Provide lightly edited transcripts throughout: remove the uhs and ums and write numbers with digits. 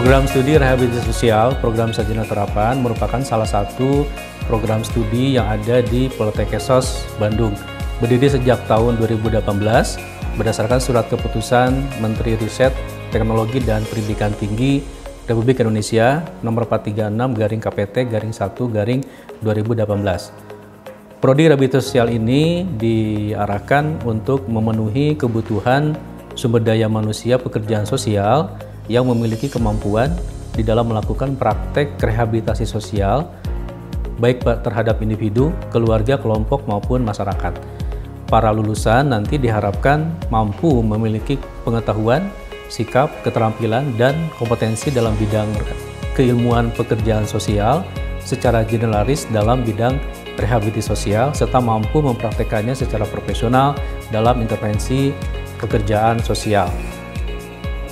Program Studi Rehabilitasi Sosial, Program Sarjana Terapan merupakan salah satu program studi yang ada di Poltekkes Bandung. Berdiri sejak tahun 2018 berdasarkan surat keputusan Menteri Riset, Teknologi dan Pendidikan Tinggi Republik Indonesia nomor 436/KPT-1/2018. Prodi Rehabilitasi Sosial ini diarahkan untuk memenuhi kebutuhan sumber daya manusia pekerjaan sosial yang memiliki kemampuan di dalam melakukan praktek rehabilitasi sosial baik terhadap individu, keluarga, kelompok maupun masyarakat. Para lulusan nanti diharapkan mampu memiliki pengetahuan, sikap, keterampilan, dan kompetensi dalam bidang keilmuan pekerjaan sosial secara generalis dalam bidang rehabilitasi sosial serta mampu mempraktekannya secara profesional dalam intervensi pekerjaan sosial.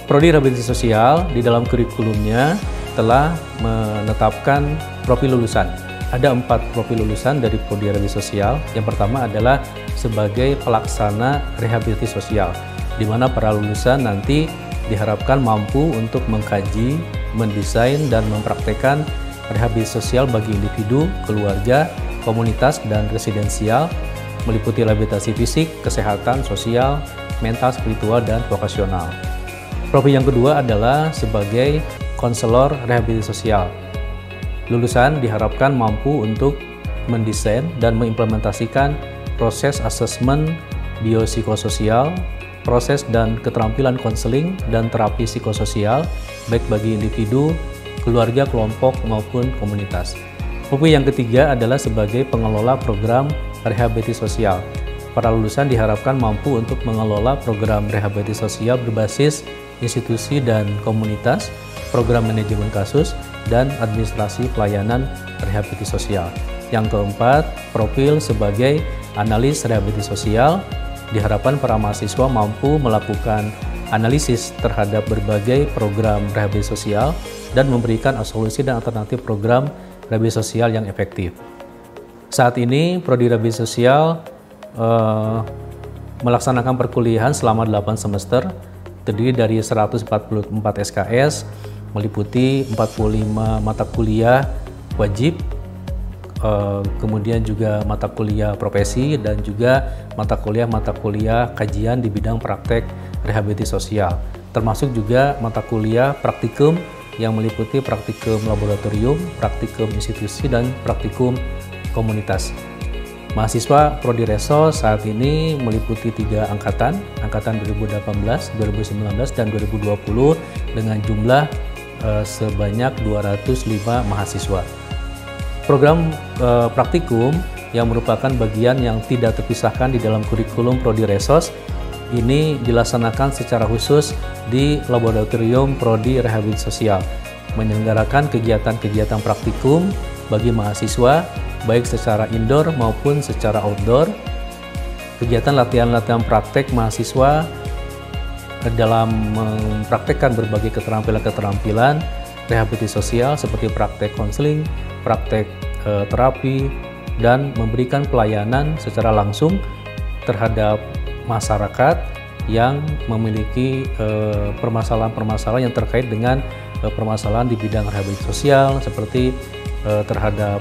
Prodi Rehabilitasi Sosial di dalam kurikulumnya telah menetapkan profil lulusan. Ada 4 profil lulusan dari Prodi Rehabilitasi Sosial. Yang pertama adalah sebagai pelaksana rehabilitasi sosial, di mana para lulusan nanti diharapkan mampu untuk mengkaji, mendesain, dan mempraktekkan rehabilitasi sosial bagi individu, keluarga, komunitas, dan residensial, meliputi rehabilitasi fisik, kesehatan, sosial, mental, spiritual, dan vokasional. Profil yang kedua adalah sebagai konselor rehabilitasi sosial. Lulusan diharapkan mampu untuk mendesain dan mengimplementasikan proses asesmen biopsikososial, proses dan keterampilan konseling dan terapi psikososial, baik bagi individu, keluarga, kelompok, maupun komunitas. Profil yang ketiga adalah sebagai pengelola program rehabilitasi sosial. Para lulusan diharapkan mampu untuk mengelola program rehabilitasi sosial berbasis institusi dan komunitas, program manajemen kasus, dan administrasi pelayanan rehabilitasi sosial. Yang keempat, profil sebagai analis rehabilitasi sosial. Diharapkan para mahasiswa mampu melakukan analisis terhadap berbagai program rehabilitasi sosial dan memberikan solusi dan alternatif program rehabilitasi sosial yang efektif. Saat ini, Prodi Rehabilitasi Sosial melaksanakan perkuliahan selama 8 semester, terdiri dari 144 SKS, meliputi 45 mata kuliah wajib, kemudian juga mata kuliah profesi, dan juga mata kuliah kajian di bidang praktek rehabilitasi sosial, termasuk juga mata kuliah praktikum yang meliputi praktikum laboratorium, praktikum institusi, dan praktikum komunitas. Mahasiswa Prodi Resos saat ini meliputi 3 angkatan 2018, 2019, dan 2020 dengan jumlah sebanyak 205 mahasiswa. Program praktikum yang merupakan bagian yang tidak terpisahkan di dalam kurikulum Prodi Resos ini dilaksanakan secara khusus di Laboratorium Prodi Rehabilitasi Sosial, menyelenggarakan kegiatan-kegiatan praktikum bagi mahasiswa baik secara indoor maupun secara outdoor. Kegiatan latihan-latihan praktek mahasiswa dalam mempraktekkan berbagai keterampilan rehabilitasi sosial seperti praktek konseling, praktek terapi, dan memberikan pelayanan secara langsung terhadap masyarakat yang memiliki permasalahan-permasalahan yang terkait dengan permasalahan di bidang rehabilitasi sosial seperti terhadap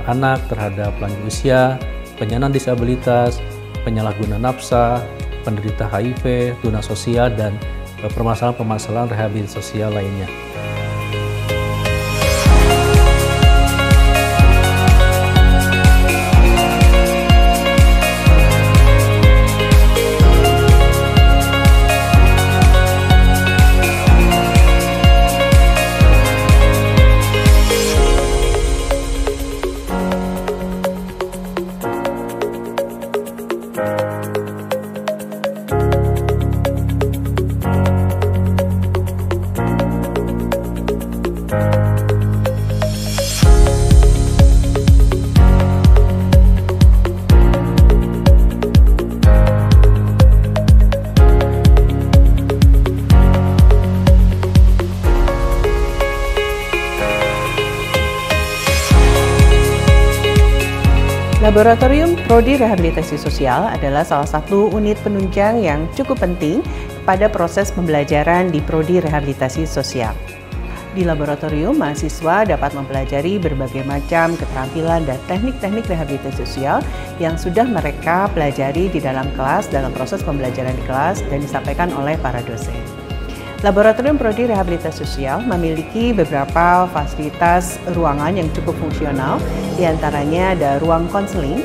anak, terhadap lanjut usia, penyandang disabilitas, penyalahguna nafsa, penderita HIV, tuna sosial, dan permasalahan-permasalahan rehabilitasi sosial lainnya. Laboratorium Prodi Rehabilitasi Sosial adalah salah satu unit penunjang yang cukup penting pada proses pembelajaran di Prodi Rehabilitasi Sosial. Di laboratorium, mahasiswa dapat mempelajari berbagai macam keterampilan dan teknik-teknik rehabilitasi sosial yang sudah mereka pelajari di dalam kelas, dalam proses pembelajaran di kelas, dan disampaikan oleh para dosen. Laboratorium Prodi Rehabilitasi Sosial memiliki beberapa fasilitas ruangan yang cukup fungsional, diantaranya ada ruang konseling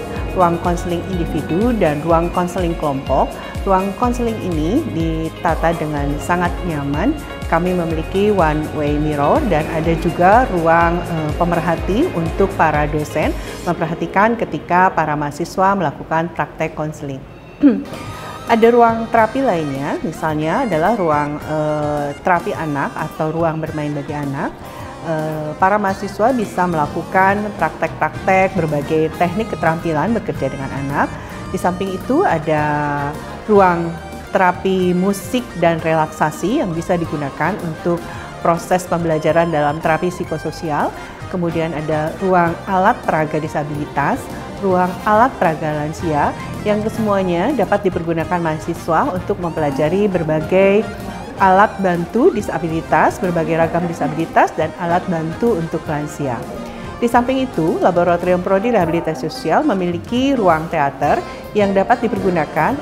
individu, dan ruang konseling kelompok. Ruang konseling ini ditata dengan sangat nyaman. Kami memiliki one-way mirror dan ada juga ruang pemerhati untuk para dosen memperhatikan ketika para mahasiswa melakukan praktek konseling. Ada ruang terapi lainnya, misalnya adalah ruang terapi anak atau ruang bermain bagi anak. Para mahasiswa bisa melakukan praktek-praktek berbagai teknik keterampilan bekerja dengan anak. Di samping itu ada ruang terapi musik dan relaksasi yang bisa digunakan untuk proses pembelajaran dalam terapi psikososial. Kemudian ada ruang alat peraga disabilitas, ruang alat peraga lansia yang kesemuanya dapat dipergunakan mahasiswa untuk mempelajari berbagai alat bantu disabilitas, berbagai ragam disabilitas, dan alat bantu untuk lansia. Di samping itu, Laboratorium Prodi Rehabilitasi Sosial memiliki ruang teater yang dapat dipergunakan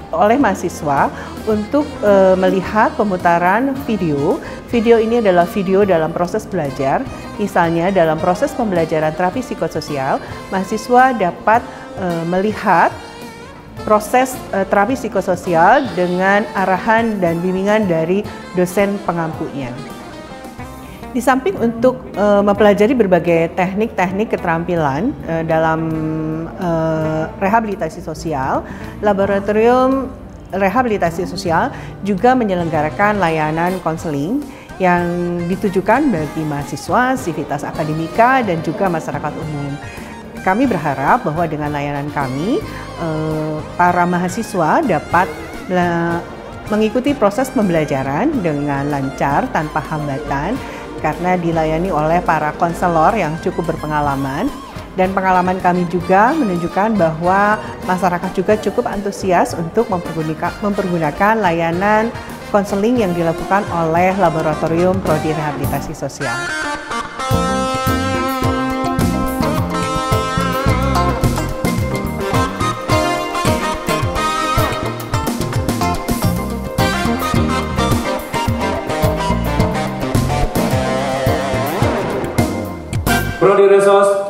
oleh mahasiswa untuk melihat pemutaran video. Video ini adalah video dalam proses belajar. Misalnya dalam proses pembelajaran terapi psikososial, mahasiswa dapat melihat proses terapi psikososial dengan arahan dan bimbingan dari dosen pengampunya. Di samping untuk mempelajari berbagai teknik-teknik keterampilan dalam rehabilitasi sosial, Laboratorium Rehabilitasi Sosial juga menyelenggarakan layanan konseling yang ditujukan bagi mahasiswa, sivitas akademika, dan juga masyarakat umum. Kami berharap bahwa dengan layanan kami, para mahasiswa dapat mengikuti proses pembelajaran dengan lancar tanpa hambatan, karena dilayani oleh para konselor yang cukup berpengalaman. Dan pengalaman kami juga menunjukkan bahwa masyarakat juga cukup antusias untuk mempergunakan layanan konseling yang dilakukan oleh Laboratorium Prodi Rehabilitasi Sosial. Prodi Resos